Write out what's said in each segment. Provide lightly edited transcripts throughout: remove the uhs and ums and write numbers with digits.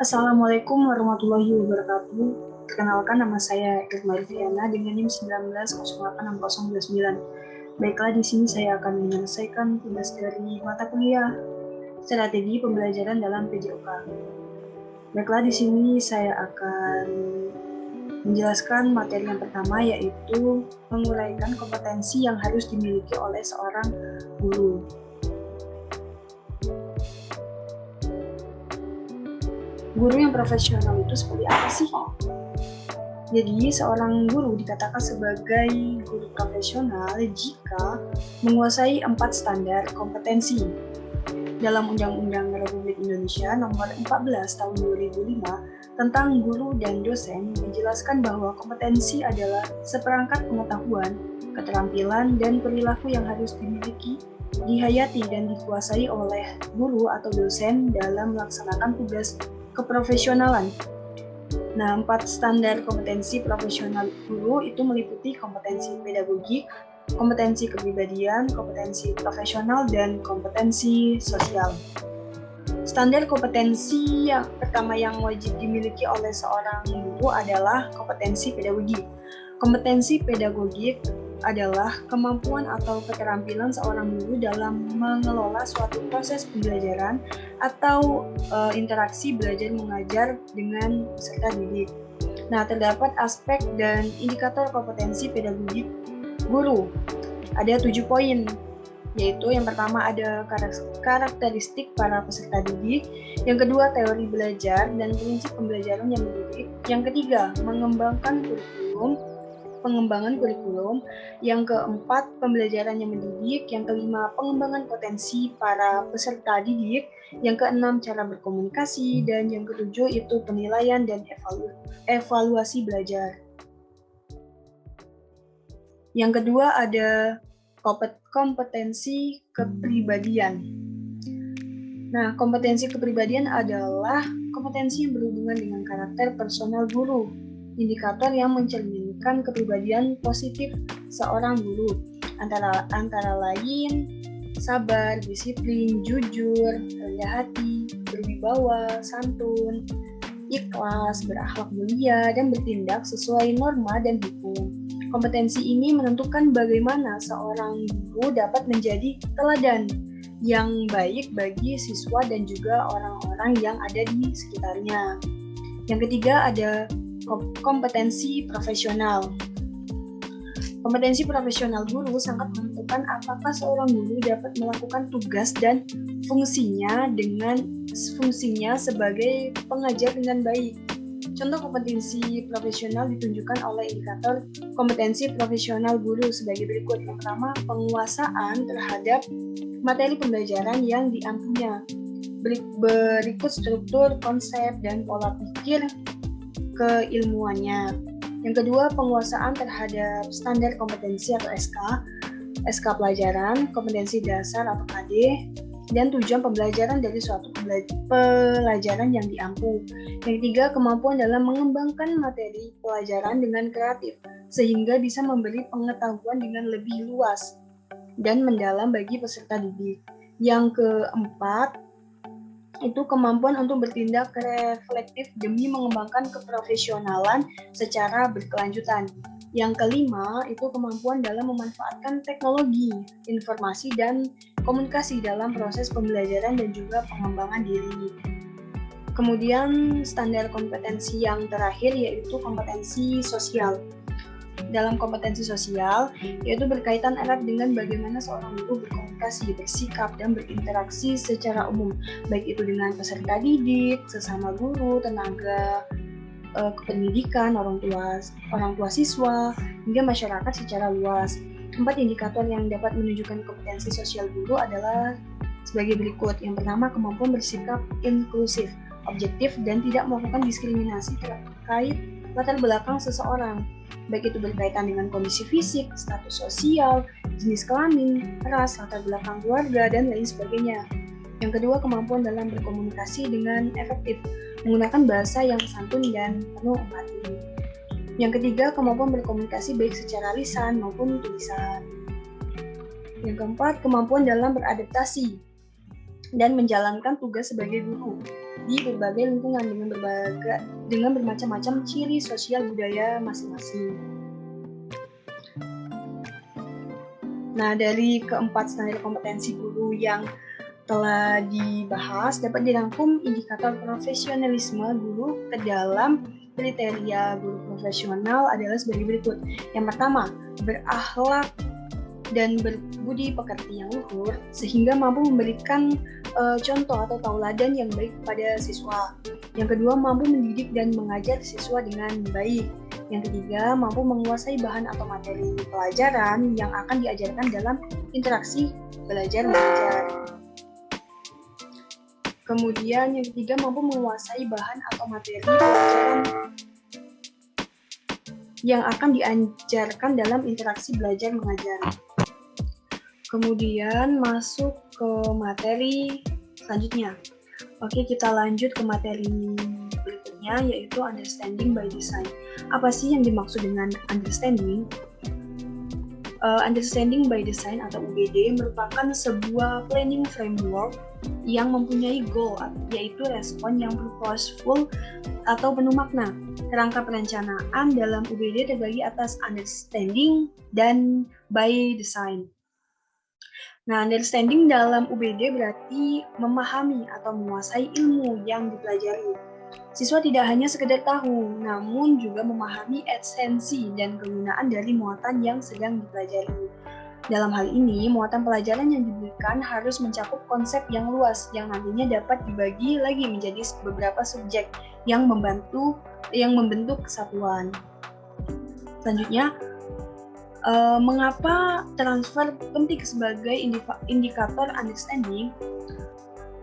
Assalamualaikum warahmatullahi wabarakatuh. Perkenalkan, nama saya Irma Riviana dengan NIM 19086029. Baiklah, di sini saya akan menyelesaikan tugas dari mata kuliah Strategi Pembelajaran dalam PJOK. Baiklah, di sini saya akan menjelaskan materi yang pertama, yaitu menguraikan kompetensi yang harus dimiliki oleh seorang guru. Guru yang profesional itu seperti apa sih? Jadi, seorang guru dikatakan sebagai guru profesional jika menguasai 4 standar kompetensi. Dalam Undang-Undang Republik Indonesia Nomor 14 Tahun 2005 tentang guru dan dosen menjelaskan bahwa kompetensi adalah seperangkat pengetahuan, keterampilan, dan perilaku yang harus dimiliki, dihayati, dan dikuasai oleh guru atau dosen dalam melaksanakan tugas keprofesionalan. Nah, 4 standar kompetensi profesional guru itu meliputi kompetensi pedagogik, kompetensi kepribadian, kompetensi profesional, dan kompetensi sosial. Standar kompetensi yang pertama yang wajib dimiliki oleh seorang guru adalah kompetensi pedagogik. Kompetensi pedagogik adalah kemampuan atau keterampilan seorang guru dalam mengelola suatu proses pembelajaran atau interaksi belajar mengajar dengan peserta didik. Nah, terdapat aspek dan indikator kompetensi pedagogik guru. Ada 7 poin, yaitu yang pertama ada karakteristik para peserta didik, yang kedua teori belajar dan prinsip pembelajaran yang mendidik, yang ketiga pengembangan kurikulum, yang keempat pembelajaran yang mendidik, yang kelima pengembangan potensi para peserta didik, yang keenam cara berkomunikasi, dan yang ketujuh itu penilaian dan evaluasi belajar. Yang kedua ada kompetensi kepribadian. Nah, kompetensi kepribadian adalah kompetensi yang berhubungan dengan karakter personal guru, indikator yang mencerminkan kepribadian positif seorang guru, antara lain sabar, disiplin, jujur, rendah hati, berwibawa, santun, ikhlas, berakhlak mulia, dan bertindak sesuai norma dan hukum. Kompetensi ini menentukan bagaimana seorang guru dapat menjadi teladan yang baik bagi siswa dan juga orang-orang yang ada di sekitarnya. Yang ketiga ada kompetensi profesional. Kompetensi profesional guru sangat menentukan apakah seorang guru dapat melakukan tugas dan fungsinya sebagai pengajar dengan baik. Contoh kompetensi profesional ditunjukkan oleh indikator kompetensi profesional guru sebagai berikut. Yang pertama, penguasaan terhadap materi pembelajaran yang diampunya. Berikut struktur, konsep, dan pola pikir keilmuannya. Yang kedua, penguasaan terhadap standar kompetensi atau SK pelajaran, kompetensi dasar atau KD, dan tujuan pembelajaran dari suatu pelajaran yang diampu. Yang ketiga, kemampuan dalam mengembangkan materi pelajaran dengan kreatif, sehingga bisa memberi pengetahuan dengan lebih luas dan mendalam bagi peserta didik. Yang keempat, itu kemampuan untuk bertindak reflektif demi mengembangkan keprofesionalan secara berkelanjutan. Yang kelima, itu kemampuan dalam memanfaatkan teknologi, informasi, dan komunikasi dalam proses pembelajaran dan juga pengembangan diri. Kemudian standar kompetensi yang terakhir yaitu kompetensi sosial. Dalam kompetensi sosial, yaitu berkaitan erat dengan bagaimana seorang guru berkomunikasi, bersikap, dan berinteraksi secara umum, baik itu dengan peserta didik, sesama guru, tenaga kependidikan, orang tua siswa, hingga masyarakat secara luas. 4 indikator yang dapat menunjukkan kompetensi sosial guru adalah sebagai berikut. Yang pertama, kemampuan bersikap inklusif, objektif, dan tidak melakukan diskriminasi terkait latar belakang seseorang, baik itu berkaitan dengan kondisi fisik, status sosial, jenis kelamin, ras, latar belakang keluarga, dan lain sebagainya. Yang kedua, kemampuan dalam berkomunikasi dengan efektif, menggunakan bahasa yang santun dan penuh empati. Yang ketiga, kemampuan berkomunikasi baik secara lisan maupun tulisan. Yang keempat, kemampuan dalam beradaptasi, dan menjalankan tugas sebagai guru di berbagai lingkungan dengan bermacam-macam ciri sosial budaya masing-masing. Nah, dari keempat standar kompetensi guru yang telah dibahas dapat dirangkum indikator profesionalisme guru ke dalam kriteria guru profesional adalah sebagai berikut. Yang pertama, berakhlak dan berbudi pekerti yang luhur sehingga mampu memberikan contoh atau tauladan yang baik kepada siswa. Yang kedua, mampu mendidik dan mengajar siswa dengan baik. Yang ketiga, mampu menguasai bahan atau materi pelajaran yang akan diajarkan dalam interaksi belajar-mengajar. Kemudian yang ketiga, mampu menguasai bahan atau materi pelajaran yang akan diajarkan dalam interaksi belajar-mengajar. Kemudian masuk ke materi selanjutnya. Oke, kita lanjut ke materi berikutnya, yaitu understanding by design. Apa sih yang dimaksud dengan understanding? Understanding by design atau UBD merupakan sebuah planning framework yang mempunyai goal, yaitu respon yang purposeful atau penuh makna. Kerangka perencanaan dalam UBD terbagi atas understanding dan by design. Nah, understanding dalam UBD berarti memahami atau menguasai ilmu yang dipelajari. Siswa tidak hanya sekedar tahu, namun juga memahami esensi dan kegunaan dari muatan yang sedang dipelajari. Dalam hal ini, muatan pelajaran yang diberikan harus mencakup konsep yang luas yang nantinya dapat dibagi lagi menjadi beberapa subjek yang membentuk kesatuan. Selanjutnya, mengapa transfer penting sebagai indikator understanding?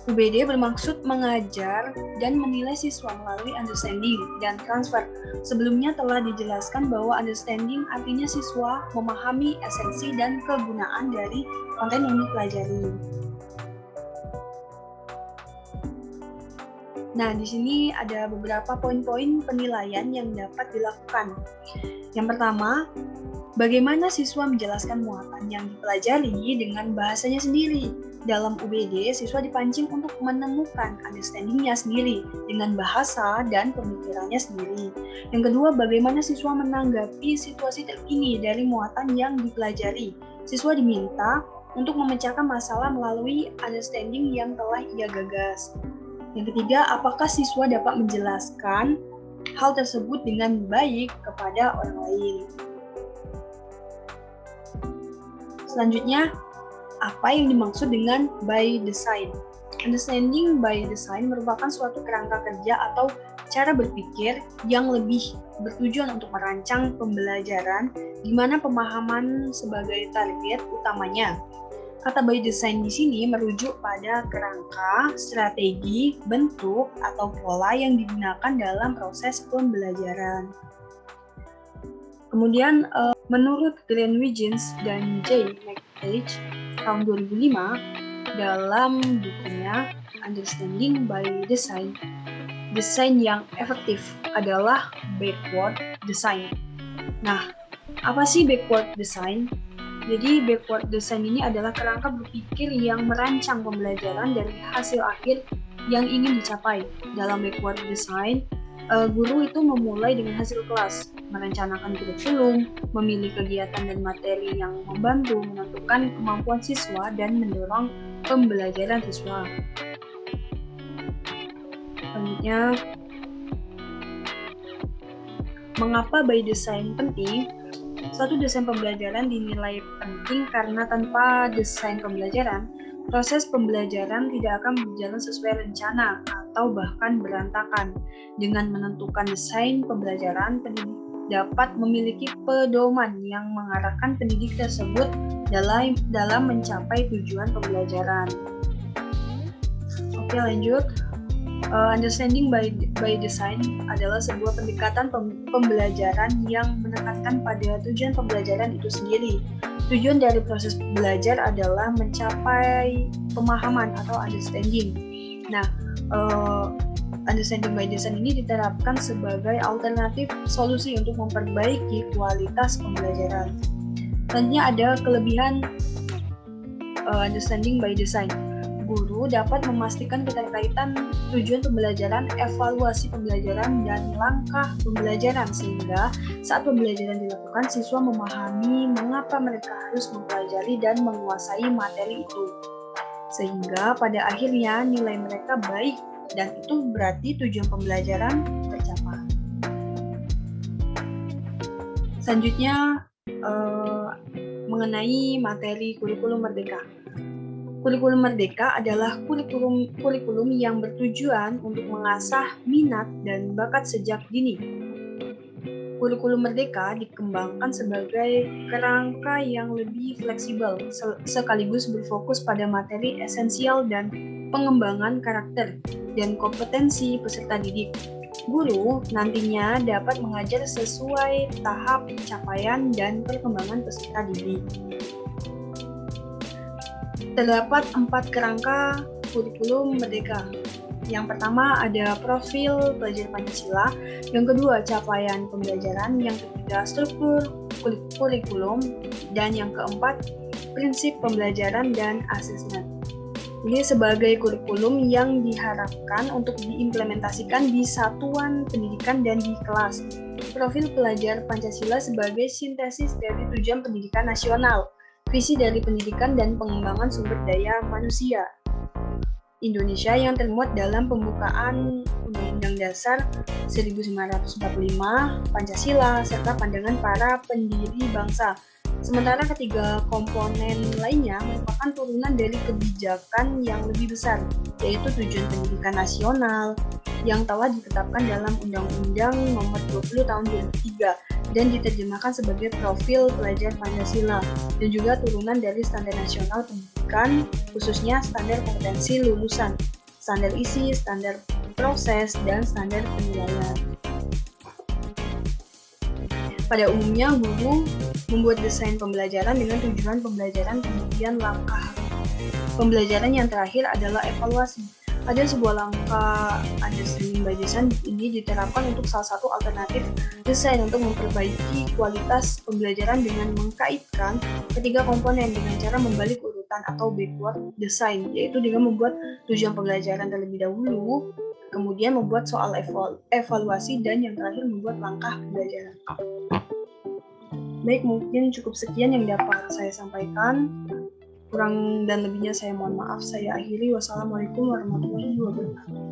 UBD bermaksud mengajar dan menilai siswa melalui understanding dan transfer. Sebelumnya telah dijelaskan bahwa understanding artinya siswa memahami esensi dan kegunaan dari konten yang dipelajari. Nah, di sini ada beberapa poin-poin penilaian yang dapat dilakukan. Yang pertama, bagaimana siswa menjelaskan muatan yang dipelajari dengan bahasanya sendiri. Dalam UBD, siswa dipancing untuk menemukan understanding-nya sendiri dengan bahasa dan pemikirannya sendiri. Yang kedua, bagaimana siswa menanggapi situasi terkini dari muatan yang dipelajari. Siswa diminta untuk memecahkan masalah melalui understanding yang telah ia gagas. Yang ketiga, apakah siswa dapat menjelaskan hal tersebut dengan baik kepada orang lain. Selanjutnya, apa yang dimaksud dengan by design? Understanding by design merupakan suatu kerangka kerja atau cara berpikir yang lebih bertujuan untuk merancang pembelajaran di mana pemahaman sebagai target utamanya. Kata by design di sini merujuk pada kerangka, strategi, bentuk, atau pola yang digunakan dalam proses pembelajaran. Kemudian, menurut Glenn Wiggins dan J. McTeigue tahun 2005, dalam bukunya Understanding by Design, desain yang efektif adalah backward design. Nah, apa sih backward design? Jadi backward design ini adalah kerangka berpikir yang merancang pembelajaran dari hasil akhir yang ingin dicapai. Dalam backward design, guru itu memulai dengan hasil kelas, merencanakan kurikulum, memilih kegiatan dan materi yang membantu menentukan kemampuan siswa dan mendorong pembelajaran siswa. Selanjutnya, mengapa by design penting? Suatu desain pembelajaran dinilai penting karena tanpa desain pembelajaran, proses pembelajaran tidak akan berjalan sesuai rencana atau bahkan berantakan. Dengan menentukan desain pembelajaran, pendidik dapat memiliki pedoman yang mengarahkan pendidik tersebut dalam mencapai tujuan pembelajaran. Oke, lanjut. Understanding by design adalah sebuah pendekatan pembelajaran yang menekankan pada tujuan pembelajaran itu sendiri. Tujuan dari proses belajar adalah mencapai pemahaman atau understanding. Nah, understanding by design ini diterapkan sebagai alternatif solusi untuk memperbaiki kualitas pembelajaran. Selanjutnya ada kelebihan understanding by design. guru dapat memastikan keterkaitan tujuan pembelajaran, evaluasi pembelajaran, dan langkah pembelajaran sehingga saat pembelajaran dilakukan, siswa memahami mengapa mereka harus mempelajari dan menguasai materi itu. Sehingga pada akhirnya nilai mereka baik dan itu berarti tujuan pembelajaran tercapai. Selanjutnya mengenai materi kurikulum merdeka. Kurikulum merdeka adalah kurikulum yang bertujuan untuk mengasah minat dan bakat sejak dini. Kurikulum merdeka dikembangkan sebagai kerangka yang lebih fleksibel, sekaligus berfokus pada materi esensial dan pengembangan karakter dan kompetensi peserta didik. Guru nantinya dapat mengajar sesuai tahap capaian dan perkembangan peserta didik. Terdapat 4 kerangka kurikulum merdeka. Yang pertama ada profil pelajar Pancasila, yang kedua capaian pembelajaran, yang ketiga struktur kurikulum, dan yang keempat prinsip pembelajaran dan asesmen. Ini sebagai kurikulum yang diharapkan untuk diimplementasikan di satuan pendidikan dan di kelas. Profil pelajar Pancasila sebagai sintesis dari tujuan pendidikan nasional, visi dari pendidikan dan pengembangan sumber daya manusia Indonesia yang termuat dalam pembukaan Undang-Undang Dasar 1945, Pancasila, serta pandangan para pendiri bangsa. Sementara ketiga komponen lainnya merupakan turunan dari kebijakan yang lebih besar, yaitu tujuan pendidikan nasional yang telah ditetapkan dalam Undang-Undang Nomor 20 Tahun 2003 dan diterjemahkan sebagai profil pelajar Pancasila, dan juga turunan dari standar nasional pendidikan, khususnya standar kompetensi lulusan, standar isi, standar proses, dan standar penilaian. Pada umumnya, guru membuat desain pembelajaran dengan tujuan pembelajaran, kemudian langkah pembelajaran yang terakhir adalah evaluasi. Ada sebuah langkah understanding by design ini diterapkan untuk salah satu alternatif desain untuk memperbaiki kualitas pembelajaran dengan mengkaitkan ketiga komponen dengan cara membalik urutan atau backward design, yaitu dengan membuat tujuan pembelajaran terlebih dahulu, kemudian membuat soal evaluasi, dan yang terakhir membuat langkah pembelajaran. Baik, mungkin cukup sekian yang dapat saya sampaikan. Kurang dan lebihnya saya mohon maaf. Saya akhiri. Wassalamualaikum warahmatullahi wabarakatuh.